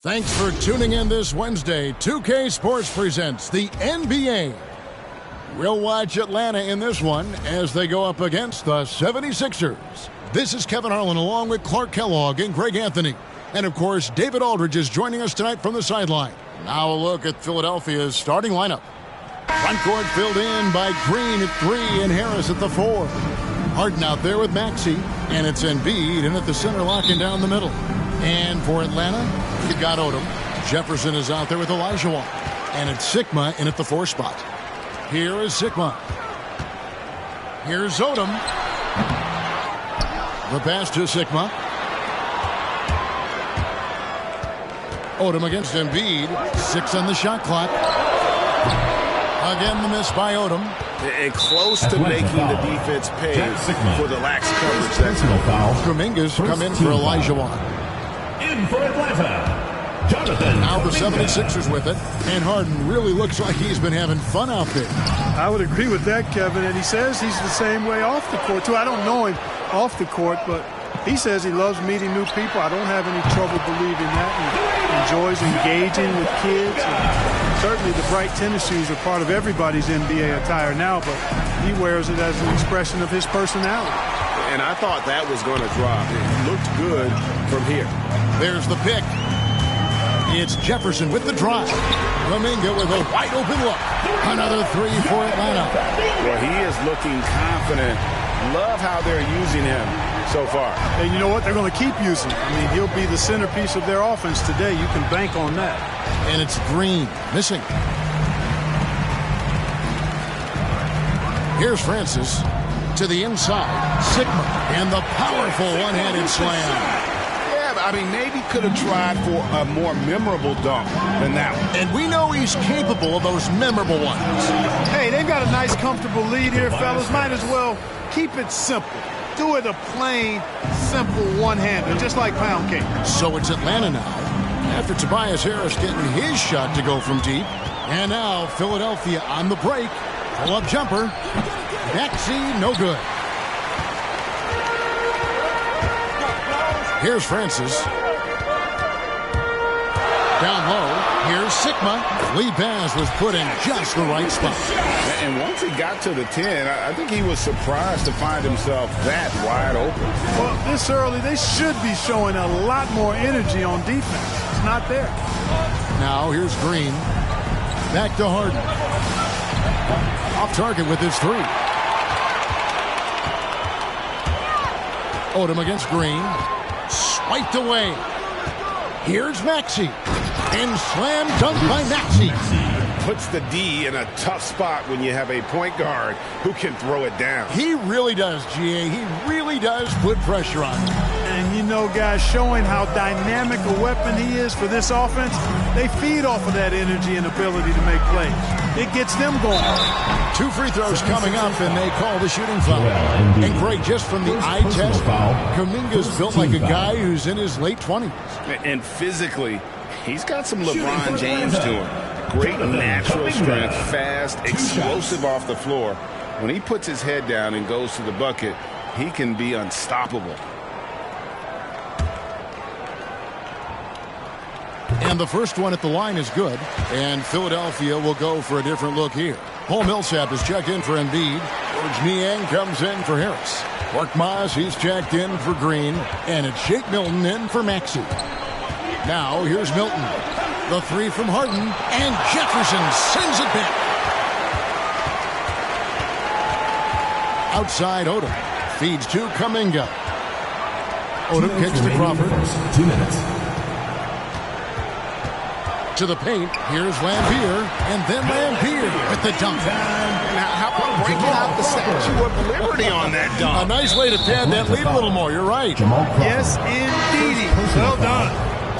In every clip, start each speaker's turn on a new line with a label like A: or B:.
A: Thanks for tuning in this Wednesday. 2K Sports presents the NBA. We'll watch Atlanta in this one as they go up against the 76ers. This is Kevin Harlan along with Clark Kellogg and Greg Anthony. And, of course, David Aldridge is joining us tonight from the sideline. Now a look at Philadelphia's starting lineup. Front court filled in by Green at 3 and Harris at the 4. Harden out there with Maxey, and it's Embiid in at the center, locking down the middle. And for Atlanta, you got Odom. Jefferson is out there with Olajuwon. And it's Sigma in at the 4 spot. Here is Sigma. Here's Odom. The pass to Sigma. Odom against Embiid. 6 on the shot clock. Again, the miss by Odom.
B: And close to making the defense pay for the lax coverage. That's no foul.
A: Kuminga's come in for Olajuwon.
C: In for Atlanta, Jonathan.
A: Now the 76ers with it. And Harden really looks like he's been having fun out there.
D: I would agree with that, Kevin. And he says he's the same way off the court, too. I don't know him off the court, but he says he loves meeting new people. I don't have any trouble believing that. He enjoys engaging with kids. And certainly the bright tennis shoes are part of everybody's NBA attire now, but he wears it as an expression of his personality.
B: And I thought that was going to drop. It looked good from here.
A: There's the pick. It's Jefferson with the drive. Kuminga with a wide open look. Another 3 for Atlanta.
B: Well, he is looking confident. Love how they're using him so far.
D: And you know what? They're going to keep using him. I mean, he'll be the centerpiece of their offense today. You can bank on that.
A: And it's Green missing. Here's Francis to the inside. Sigma and the powerful one-handed slam.
B: Yeah, I mean, maybe could have tried for a more memorable dunk than that one.
A: And we know he's capable of those memorable ones.
D: Hey, they've got a nice, comfortable lead here, fellas. Might as well keep it simple. Do it a plain, simple one-hander, just like pound cake.
A: So it's Atlanta now. After Tobias Harris getting his shot to go from deep. And now Philadelphia on the break. Pull-up jumper. Maxey, no good. Here's Francis. Down low, here's Sigma. Lead pass was put in just the right spot.
B: And once he got to the 10, I think he was surprised to find himself that wide open.
D: Well, this early, they should be showing a lot more energy on defense. It's not there.
A: Now here's Green. Back to Harden. Off target with his 3. Odom against Green. Swiped away. Here's Maxey. And slam dunk by Maxey.
B: Puts the D in a tough spot when you have a point guard who can throw it down.
A: He really does, GA. He really does put pressure on him.
D: And you know, guys, showing how dynamic a weapon he is for this offense, they feed off of that energy and ability to make plays. It gets them going.
A: 2 free throws coming up, and they call the shooting foul. And Greg, just from the eye test, Kuminga's built like a guy who's in his late 20s.
B: And physically, he's got some LeBron James to him. Great natural strength, fast, explosive off the floor. When he puts his head down and goes to the bucket, he can be unstoppable.
A: And the first one at the line is good. And Philadelphia will go for a different look here. Paul Millsap is checked in for Embiid. George Niang comes in for Harris. Mark Moss, he's checked in for Green. And it's Shake Milton in for Maxey. Now here's Milton. The 3 from Harden. And Jefferson sends it back. Outside Odom. Feeds to Kuminga. Odom kicks to Crawford.
C: 2 minutes.
A: To the paint. Here's Lampier. And then Lampier with the dunk.
B: Now, how about breaking out the Statue of Liberty on that dunk?
A: A nice way to pad that lead a little more. You're right.
D: Yes, indeed. Well done.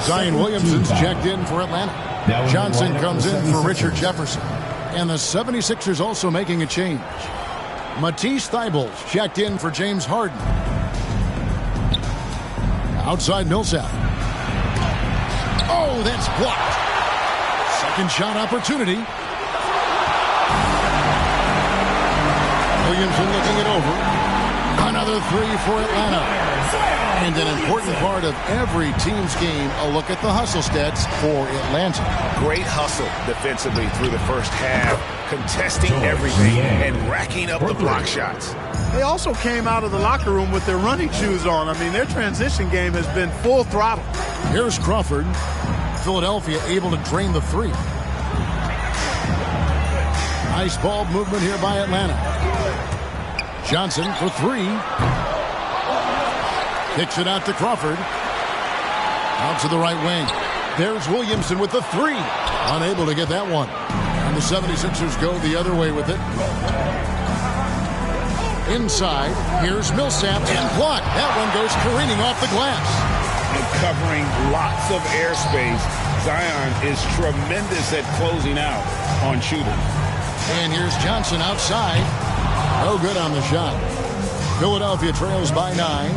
A: Zion Williamson's checked in for Atlanta. Johnson comes in for Richard Jefferson. And the 76ers also making a change. Matisse Thybulle's checked in for James Harden. Outside Millsap. Oh, that's blocked. Second shot opportunity. Williamson looking it over. Another the three for Atlanta. And an important part of every team's game, a look at the hustle stats for Atlanta.
B: Great hustle defensively through the first half, contesting everything and racking up the block shots.
D: They also came out of the locker room with their running shoes on. I mean, their transition game has been full throttle.
A: Here's Crawford. Philadelphia able to drain the three. Nice ball movement here by Atlanta. Johnson for three. Kicks it out to Crawford. Out to the right wing. There's Williamson with the three. Unable to get that one. And the 76ers go the other way with it. Inside, here's Millsap and blocked. That one goes careening off the glass.
B: And covering lots of airspace, Zion is tremendous at closing out on shooters.
A: And here's Johnson outside. No good on the shot. Philadelphia trails by 9.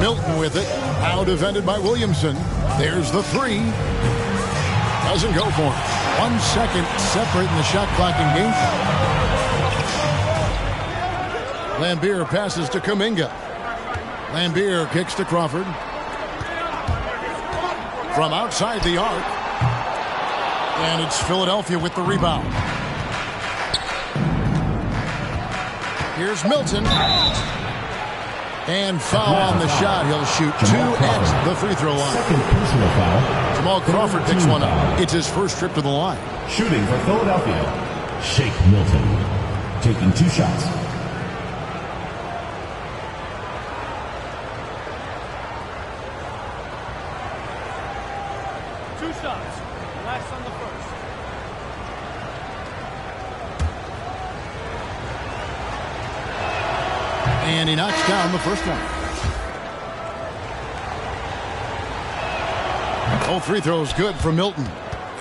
A: Milton with it. Now defended by Williamson. There's the three. Doesn't go for him. 1 second separating the shot clock and game clock. Lambeer passes to Kuminga. Lambeer kicks to Crawford. From outside the arc. And it's Philadelphia with the rebound. Here's Milton. And foul on the shot. He'll shoot 2 at the free throw line.
C: Second personal foul.
A: Jamal Crawford picks one up. It's his first trip to the line.
C: Shooting for Philadelphia, Shake Milton. Taking 2 shots.
D: Last on the first.
A: And he knocks down the first one. All free throws good for Milton.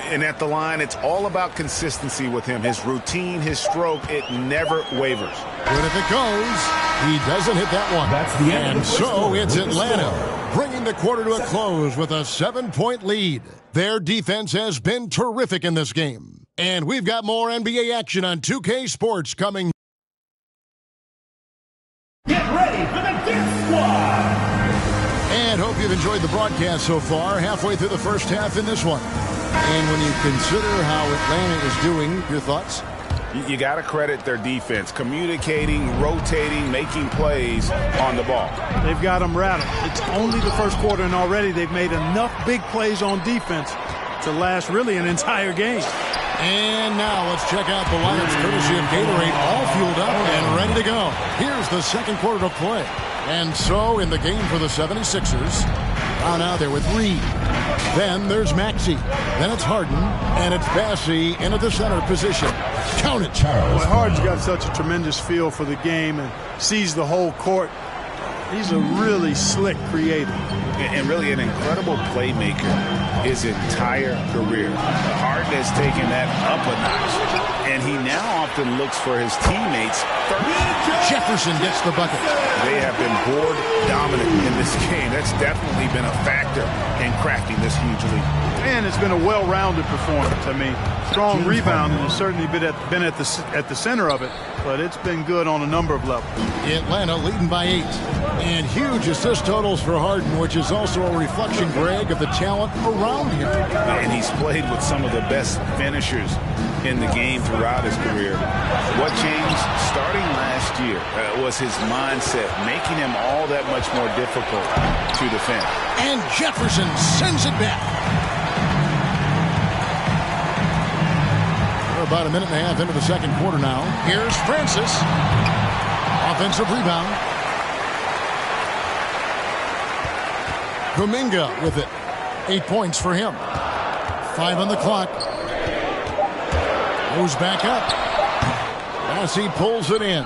B: And at the line, it's all about consistency with him. His routine, his stroke, it never wavers.
A: Good if it goes. He doesn't hit that one.
C: That's the end.
A: And so it's Atlanta bringing the quarter to a close with a 7-point lead. Their defense has been terrific in this game. And we've got more NBA action on 2K Sports coming.
C: Get ready for the Dance Squad.
A: And hope you've enjoyed the broadcast so far. Halfway through the first half in this one. And when you consider how Atlanta is doing, your thoughts?
B: You got to credit their defense, communicating, rotating, making plays on the ball.
D: They've got them rattled. It's only the first quarter, and already they've made enough big plays on defense to last really an entire game.
A: And now let's check out the lineups courtesy of Gatorade, all fueled up and ready to go. Here's the second quarter of play. And so in the game for the 76ers, down out there with Reed. Then there's Maxey. Then it's Harden. And it's Bassey into the center position. Count it, Charles.
D: Well, Harden's got such a tremendous feel for the game and sees the whole court. He's a really slick creator.
B: And really an incredible playmaker his entire career. Harden has taken that up a notch. And he now often looks for his teammates first.
A: Jefferson gets the bucket.
B: They have been board dominant in this game. That's definitely been a factor in cracking this huge lead.
D: And it's been a well-rounded performance. I mean, strong rebounding has certainly been at the center of it, but it's been good on a number of levels.
A: Atlanta leading by 8. And huge assist totals for Harden, which is also a reflection, Greg, of the talent around him.
B: And he's played with some of the best finishers in the game throughout his career. What changed starting last year was his mindset, making him all that much more difficult to defend.
A: And Jefferson sends it back. We're about a minute and a half into the second quarter now. Here's Francis. Offensive rebound. Kuminga with it. 8 points for him. 5 on the clock. Goes back up. As he pulls it in.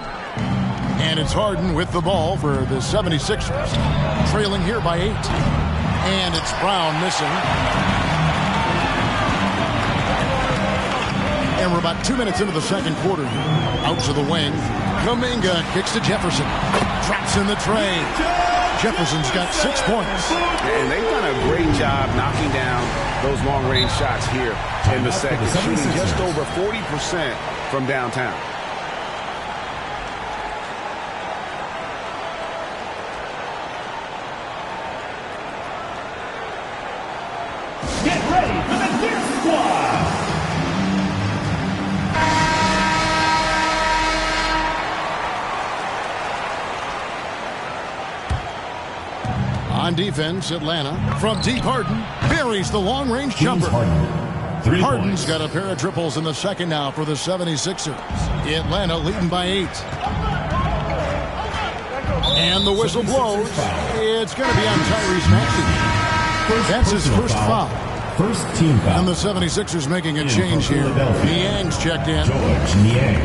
A: And it's Harden with the ball for the 76ers. Trailing here by 8. And it's Brown missing. And we're about 2 minutes into the second quarter. Out to the wing. Kuminga kicks to Jefferson. Drops in the tray. Jefferson's got 6 points.
B: And they've done a great job knocking down those long-range shots here in the second, shooting just over 40% from downtown.
C: Get ready for the Deer Squad.
A: On defense, Atlanta from deep. Harden buries the long-range jumper. Harden's got a pair of triples in the second now for the 76ers. Atlanta leading by 8. And the whistle blows. It's going to be on Tyrese Maxey. That's his first foul.
C: First team foul.
A: And the 76ers making a change here. Niang's checked in.
C: George Niang.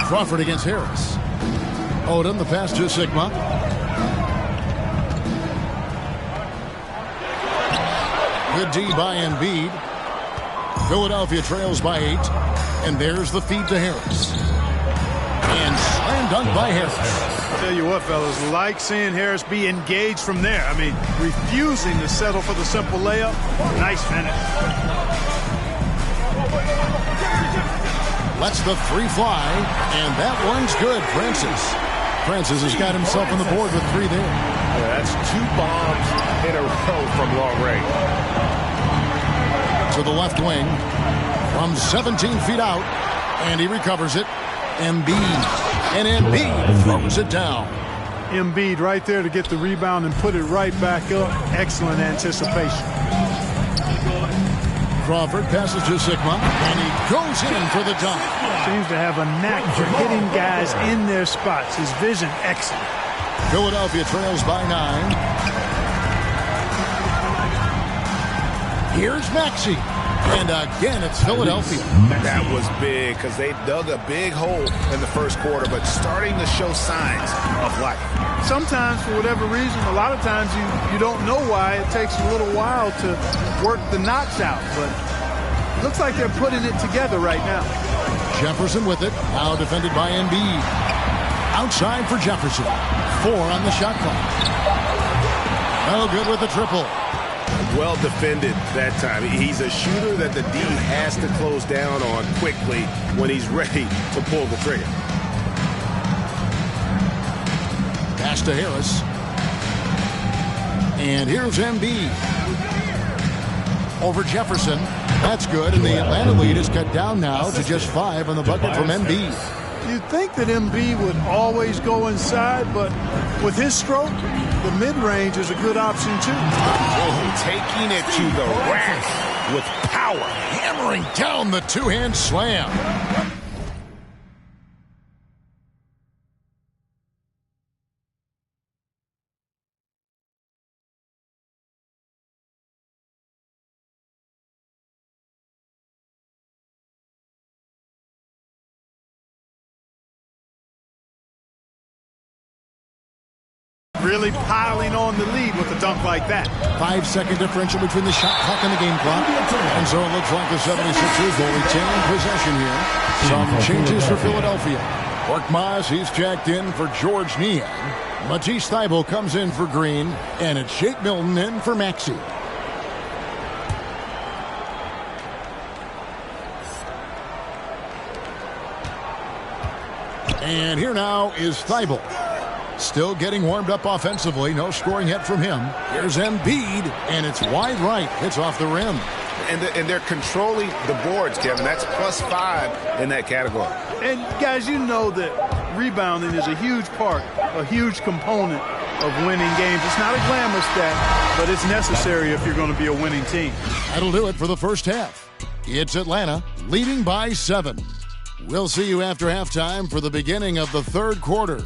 A: Crawford against Harris. Odom, the pass to Sigma. Good D by Embiid. Philadelphia trails by 8. And there's the feed to Harris. And slam dunk by Harris.
D: Tell you what, fellas, like seeing Harris be engaged from there. I mean, refusing to settle for the simple layup. Nice finish.
A: Lets the three fly, and that one's good. Francis has got himself on the board with 3 there.
B: Yeah, that's 2 bombs in a row from long range.
A: To the left wing from 17 feet out, and he recovers it. Embiid, and Embiid throws it down.
D: Embiid right there to get the rebound and put it right back up. Excellent anticipation.
A: Crawford passes to Sigma, and he goes in for the dunk.
D: Seems to have a knack for getting guys in their spots. His vision excellent.
A: Philadelphia trails by 9. Here's Maxey. And again, it's Philadelphia.
B: That was big because they dug a big hole in the first quarter, but starting to show signs of life.
D: Sometimes, for whatever reason, a lot of times you don't know why. It takes a little while to work the knots out, but it looks like they're putting it together right now.
A: Jefferson with it, now defended by Embiid. Outside for Jefferson. 4 on the shot clock. No good with the triple.
B: Well defended that time. He's a shooter that the D has to close down on quickly when he's ready to pull the trigger.
A: Pass to Harris. And here's Embiid. Over Jefferson. That's good, and the Atlanta lead is cut down now to just 5 on the bucket from Embiid.
D: You'd think that Embiid would always go inside, but with his stroke, the mid-range is a good option too.
B: Oh, taking it to the rack with power.
A: Hammering down the two-hand slam.
D: Really piling on the lead with a dunk like that.
A: 5-second differential between the shot clock and the game clock. And so it looks like the 76ers will retain possession here. Some changes for Philadelphia. Korkmaz, he's jacked in for George Niang. Matisse Thybulle comes in for Green. And it's Shake Milton in for Maxey. And here now is Thybulle. Still getting warmed up offensively. No scoring yet from him. Here's Embiid, and it's wide right. Hits off the rim.
B: And they're controlling the boards, Kevin. That's +5 in that category.
D: And, guys, you know that rebounding is a huge part, a huge component of winning games. It's not a glamour stat, but it's necessary if you're going to be a winning team.
A: That'll do it for the first half. It's Atlanta leading by 7. We'll see you after halftime for the beginning of the third quarter.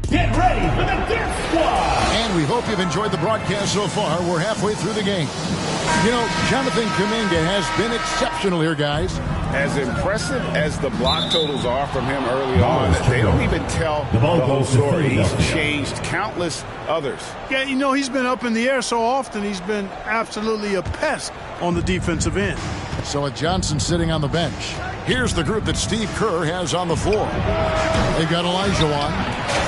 C: Get ready for the Deer Squad.
A: And we hope you've enjoyed the broadcast so far. We're halfway through the game. You know, Jonathan Kuminga has been exceptional here, guys.
B: As impressive as the block totals are from him early on, they don't even tell the whole story. He's changed countless others.
D: Yeah, you know, he's been up in the air so often, he's been absolutely a pest on the defensive end.
A: So with Johnson sitting on the bench, Here's the group that Steve Kerr has on the floor. They've got Elijah on.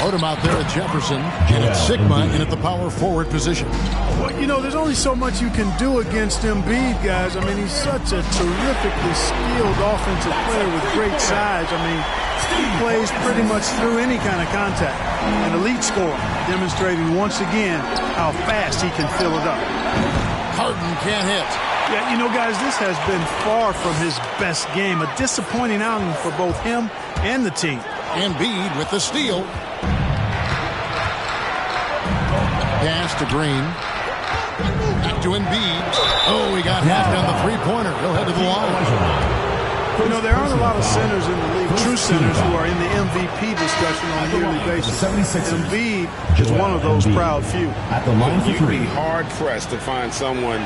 A: Odom out there at Jefferson. And it's Sigma in at the power forward position.
D: Well, you know, there's only so much you can do against Embiid, guys. I mean, he's such a terrifically skilled offensive player with great size. I mean, he plays pretty much through any kind of contact. An elite scorer, demonstrating once again how fast he can fill it up.
A: Harden can't hit.
D: Yeah, you know, guys, this has been far from his best game. A disappointing outing for both him and the team.
A: Embiid with the steal. Pass to Green. Back to Embiid. Oh, he got hacked on the three-pointer. He'll head to the line.
D: You know, there aren't a lot of centers in the league, true centers, who are in the MVP discussion on a yearly basis. Embiid is one of those proud few.
B: You'd be hard-pressed to find someone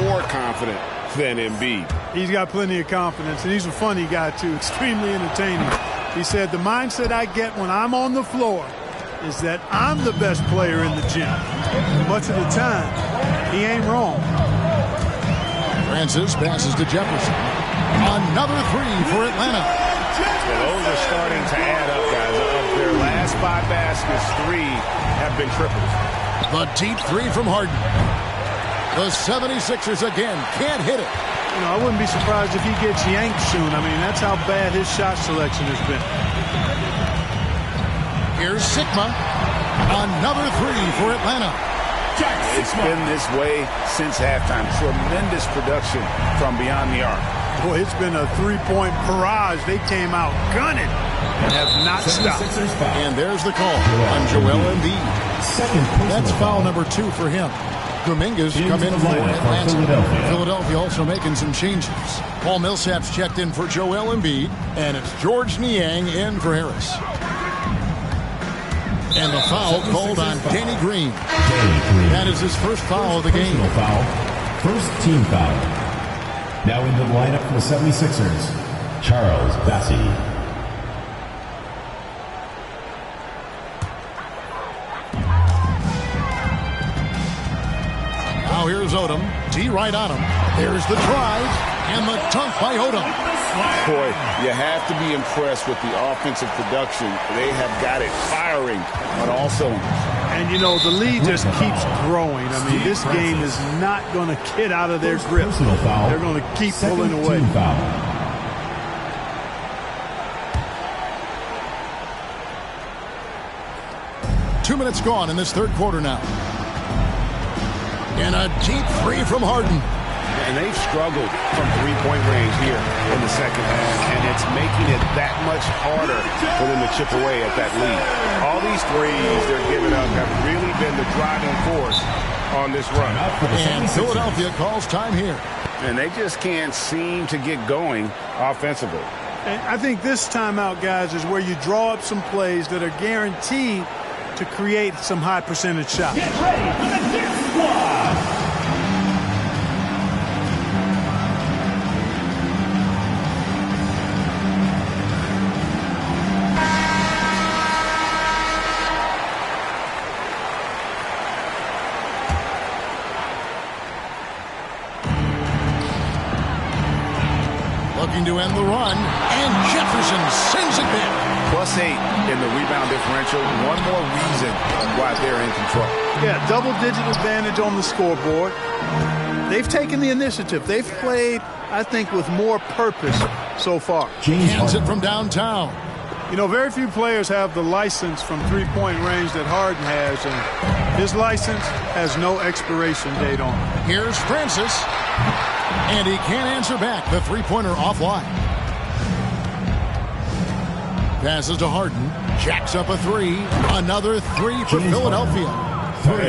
B: more confident than Embiid.
D: He's got plenty of confidence, and he's a funny guy, too, extremely entertaining. He said, the mindset I get when I'm on the floor is that I'm the best player in the gym. And much of the time, he ain't wrong.
A: Francis passes to Jefferson. Another three for Atlanta.
B: Well, those are starting to add up, guys. Of their last 5 baskets, 3 have been triples.
A: The deep three from Harden. The 76ers again can't hit it.
D: You know, I wouldn't be surprised if he gets yanked soon. I mean, that's how bad his shot selection has been.
A: Here's Sigma. Another three for Atlanta.
B: It's been this way since halftime. Tremendous production from beyond the arc.
D: Boy, it's been a three-point barrage. They came out gunning and have not stopped.
A: And there's the call on Joel Embiid. That's foul number 2 for him. Dominguez come in for Atlanta. Philadelphia also making some changes. Paul Millsap's checked in for Joel Embiid, and it's George Niang in for Harris. And the foul called on Danny Green. That is his first foul of the game.
C: First team foul. Now into the lineup for the 76ers, Charles Bassey.
A: Now here's Odom. D right on him. There's the drive and the dunk by Odom.
B: Boy, you have to be impressed with the offensive production. They have got it firing on all cylinders.
D: And, you know, the lead just keeps growing. I mean, this game is not going to get out of their grip. They're going to keep pulling away.
A: 2 minutes gone in this third quarter now. And a deep three from Harden.
B: And they've struggled from three-point range here in the second half, and it's making it that much harder for them to chip away at that lead. All these threes they're giving up have really been the driving force on this run.
A: And Philadelphia calls time here.
B: And they just can't seem to get going offensively.
D: And I think this timeout, guys, is where you draw up some plays that are guaranteed to create some high percentage shots.
C: Get ready for the Dirt Squad!
A: Looking to end the run, and Jefferson sends it back.
B: +8 in the rebound differential. One more reason why they're in control.
D: Yeah, double-digit advantage on the scoreboard. They've taken the initiative. They've played, I think, with more purpose so far.
A: Hands it from downtown.
D: You know, very few players have the license from three-point range that Harden has, and his license has no expiration date on it.
A: Here's Francis. And he can't answer back. The three-pointer offline. Passes to Harden. Jacks up a three. Another three for Philadelphia.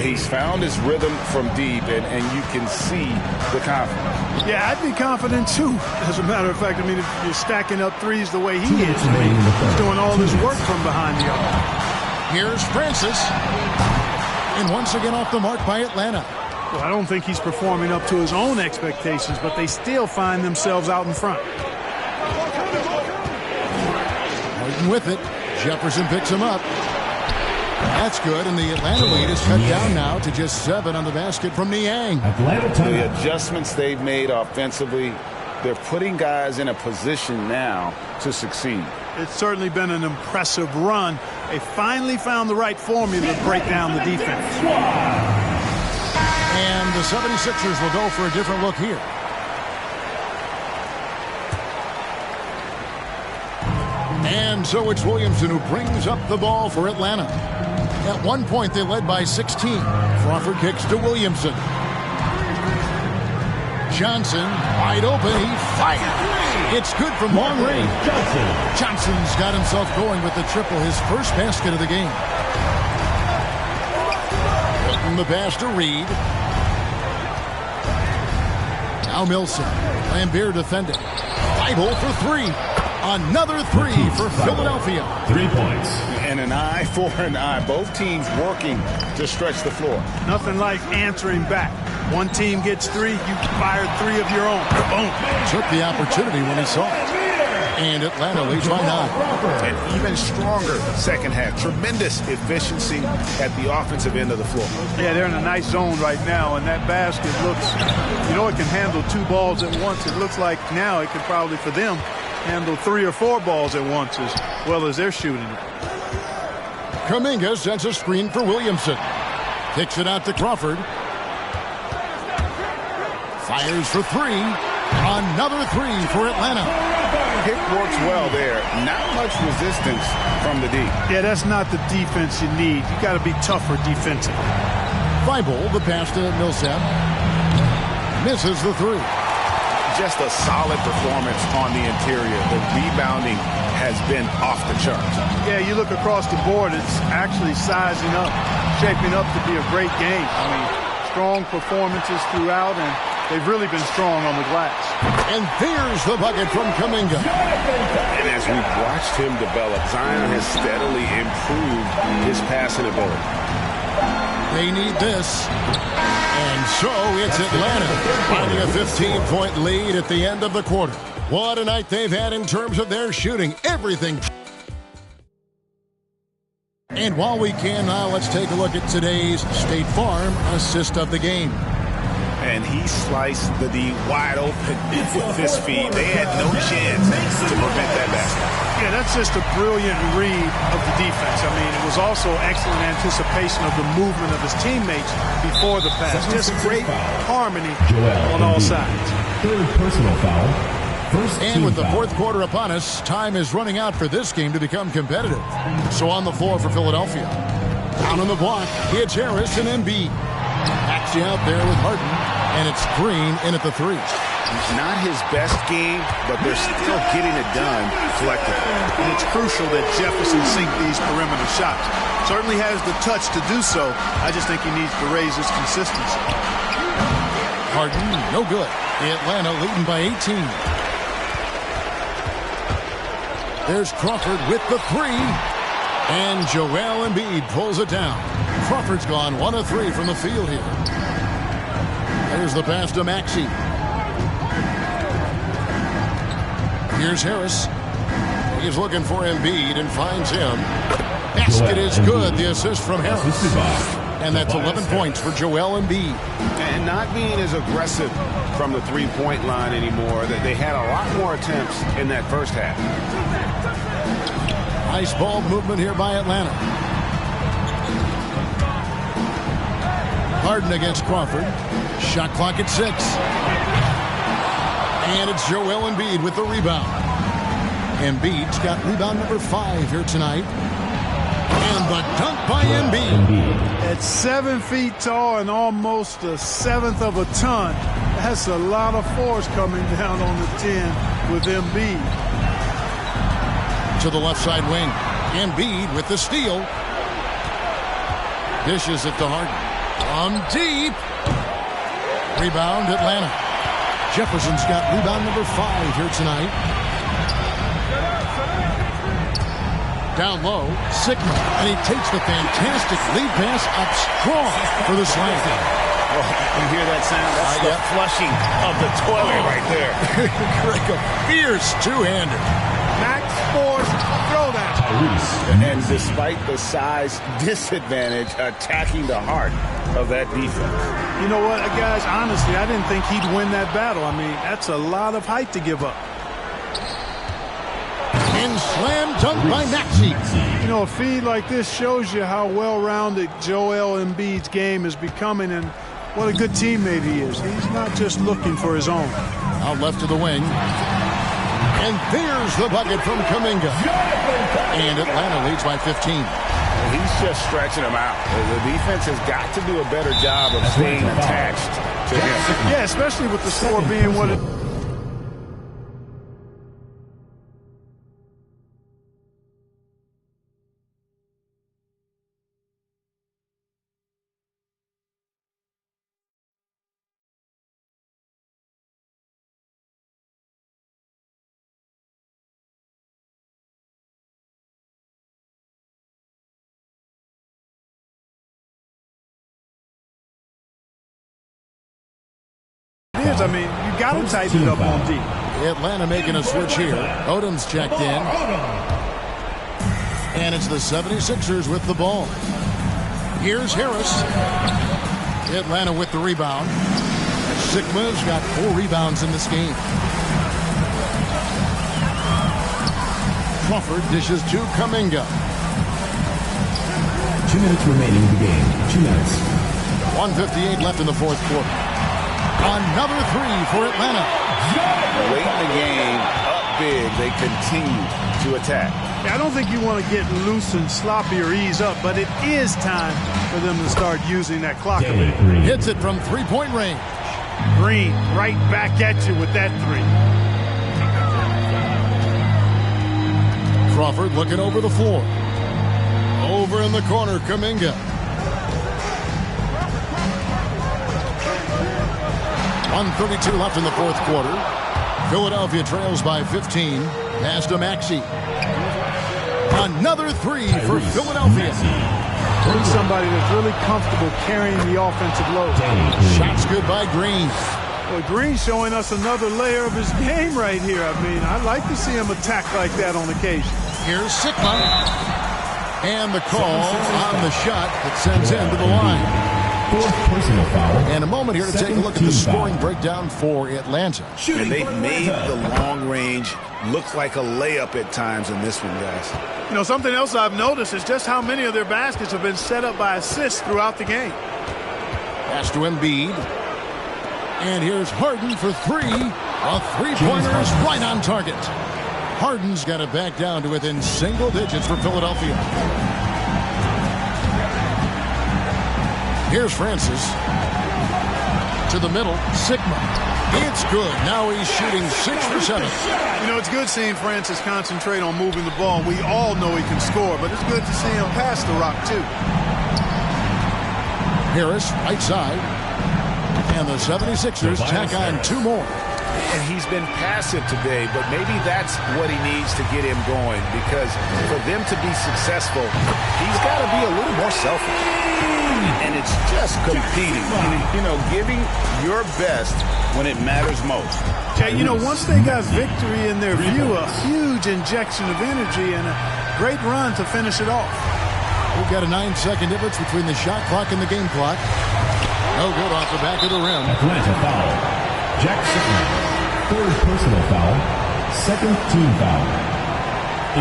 B: He's found his rhythm from deep, and you can see the confidence.
D: Yeah, I'd be confident, too. As a matter of fact, I mean, if you're stacking up threes the way he is, I mean, he's doing all this work from behind the arc.
A: Here's Francis. And once again off the mark by Atlanta.
D: Well, I don't think he's performing up to his own expectations, but they still find themselves out in front.
A: Harden with it. Jefferson picks him up. That's good, and the Atlanta lead is cut down now to just 7 on the basket from Niang.
B: The adjustments they've made offensively They're putting guys in a position now to succeed.
D: It's certainly been an impressive run. They finally found the right formula to break down the defense.
A: And the 76ers will go for a different look here. And so it's Williamson who brings up the ball for Atlanta. At one point, they led by 16. Crawford kicks to Williamson. Johnson, wide open, he fires. It's good from long range. Johnson's got himself going with the triple, his first basket of the game. Putting the pass to Reed. Now Milson. Lambert defending. Thibault for three. Another three for Philadelphia.
C: 3 points.
B: And an eye for an eye. Both teams working to stretch the floor.
D: Nothing like answering back. One team gets three, you fired three of your own. Boom.
A: Took the opportunity when he saw it. And Atlanta leads by 9.
B: An even stronger second half. Tremendous efficiency at the offensive end of the floor.
D: Yeah, they're in a nice zone right now, and that basket looks, it can handle 2 balls at once. It looks like now it could probably, for them, handle 3 or 4 balls at once as well as they're shooting it.
A: Kuminga sets a screen for Williamson. Kicks it out to Crawford. Fires for 3. Another 3 for Atlanta.
B: Pick works well there. Not much resistance from the D.
D: Yeah, that's not the defense you need. You got to be tougher defensively.
A: Thibault, the pass to Millsap. Misses the 3.
B: Just a solid performance on the interior. The rebounding has been off the charts.
D: Yeah, you look across the board, it's actually sizing up, shaping up to be a great game. I mean, strong performances throughout, and they've really been strong on the glass.
A: And there's the bucket from Kuminga.
B: And as we've watched him develop, Zion has steadily improved his passing ability.
A: They need this. And so it's Atlanta finding a 15-point lead at the end of the quarter. What a night they've had in terms of their shooting. Everything. And while we can now, let's take a look at today's State Farm assist of the game.
B: And he sliced the D wide open with his feet. They had no chance to prevent that basket.
D: Yeah, that's just a brilliant read of the defense. I mean, it was also excellent anticipation of the movement of his teammates before the pass. Just great harmony on all sides.
C: Third personal foul.
A: And with the fourth quarter upon us, time is running out for this game to become competitive. So on the floor for Philadelphia. Down on the block, it's Harris and Embiid. Backs you out there with Harden, and it's Green in at the 3.
B: Not his best game, but they're still getting it done collectively.
D: And it's crucial that Jefferson sink these perimeter shots. Certainly has the touch to do so. I just think he needs to raise his consistency.
A: Harden, no good. Atlanta leading by 18. There's Crawford with the 3. And Joel Embiid pulls it down. Crawford's gone 1 of 3 from the field here. There's the pass to Maxey. Here's Harris. He's looking for Embiid and finds him. Basket is good. The assist from Harris. And that's 11 points for Joel Embiid.
B: And not being as aggressive from the three-point line anymore. They had a lot more attempts in that first half.
A: Nice ball movement here by Atlanta. Harden against Crawford. Shot clock at 6. And it's Joel Embiid with the rebound. Embiid's got rebound number 5 here tonight. And the dunk by Embiid.
D: At 7 feet tall and almost 1/7 of a ton, that's a lot of force coming down on the 10 with Embiid.
A: To the left side wing. Embiid with the steal. Dishes it to Harden. From deep. Rebound Atlanta. Jefferson's got rebound number 5 here tonight. Down low, Sigma, and he takes the fantastic lead pass up strong for the slam.
B: Oh, you hear that sound? That's the flushing of the toilet right there.
A: Greg, a fierce two-hander.
D: Max Force throwdown.
B: And despite the size disadvantage, attacking the heart of that defense.
D: You know what, guys, honestly, I didn't think he'd win that battle. I mean, that's a lot of height to give up.
A: And slam dunk by Maxey.
D: You know, a feed like this shows you how well-rounded Joel Embiid's game is becoming and what a good teammate he is. He's not just looking for his own.
A: Out left of the wing. And there's the bucket from Kuminga. And Atlanta leads by 15.
B: He's just stretching them out. The defense has got to do a better job of staying attached to him.
D: Yeah, especially with the score being what it is. I mean, you got to tighten it up on D.
A: Atlanta making a switch here. Odom's checked in. And it's the 76ers with the ball. Here's Harris. Atlanta with the rebound. Sigma's got 4 rebounds in this game. Crawford dishes to Kuminga.
C: 2 minutes remaining in the game. 2 minutes.
A: 1:58 left in the fourth quarter. Another 3 for Atlanta.
B: Late in the game, up big, they continue to attack.
D: I don't think you want to get loose and sloppy or ease up, but it is time for them to start using that clock.
A: Hits it from 3-point range.
D: Green right back at you with that 3.
A: Crawford looking over the floor. Over in the corner, Kuminga. 1:32 left in the fourth quarter. Philadelphia trails by 15. Pass to Maxey. Another 3 for Philadelphia.
D: He's somebody that's really comfortable carrying the offensive load.
A: Shots good by Green.
D: Well, Green's showing us another layer of his game right here. I mean, I'd like to see him attack like that on occasion.
A: Here's Sigma. And the call on the shot that sends him to the line.
C: Fourth personal foul.
A: And a moment here to take a look at the scoring breakdown for Atlanta.
B: And they've made the long range look like a layup at times in this one, guys.
D: You know, something else I've noticed is just how many of their baskets have been set up by assists throughout the game.
A: Pass to Embiid. And here's Harden for 3. A three-pointer is right on target. Harden's got it back down to within single digits for Philadelphia. Here's Francis. To the middle, Sigma. It's good. Now he's shooting 6 for 7.
D: You know, it's good seeing Francis concentrate on moving the ball. We all know he can score, but it's good to see him pass the rock, too.
A: Harris, right side. And the 76ers tack on 2 more.
B: And he's been passive today, but maybe that's what he needs to get him going, because for them to be successful, he's got to be a little more selfish. And it's just competing, you know, giving your best when it matters most.
D: Yeah, you know, once they got victory in their view, a huge injection of energy and a great run to finish it off.
A: We've got a 9-second difference between the shot clock and the game clock. No good off the back of the rim.
C: Atlanta foul. Jack Sigma. Third personal foul. Second team foul.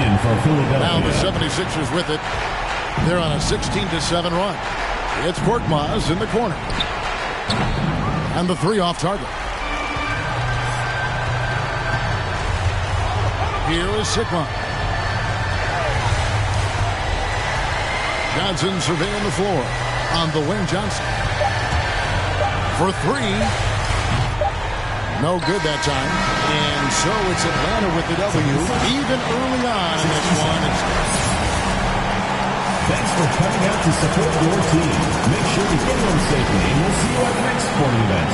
C: In for Philadelphia.
A: Now the 76ers with it. They're on a 16-7 run. It's Korkmaz in the corner. And the 3 off target. Here is Sigma. Johnson surveying the floor. On the wing, Johnson. For 3. No good that time. And so it's Atlanta with the W. Even early on in this one.
C: Thanks for coming out to support your team. Make sure to get home safely, and we'll see you at the next sporting event.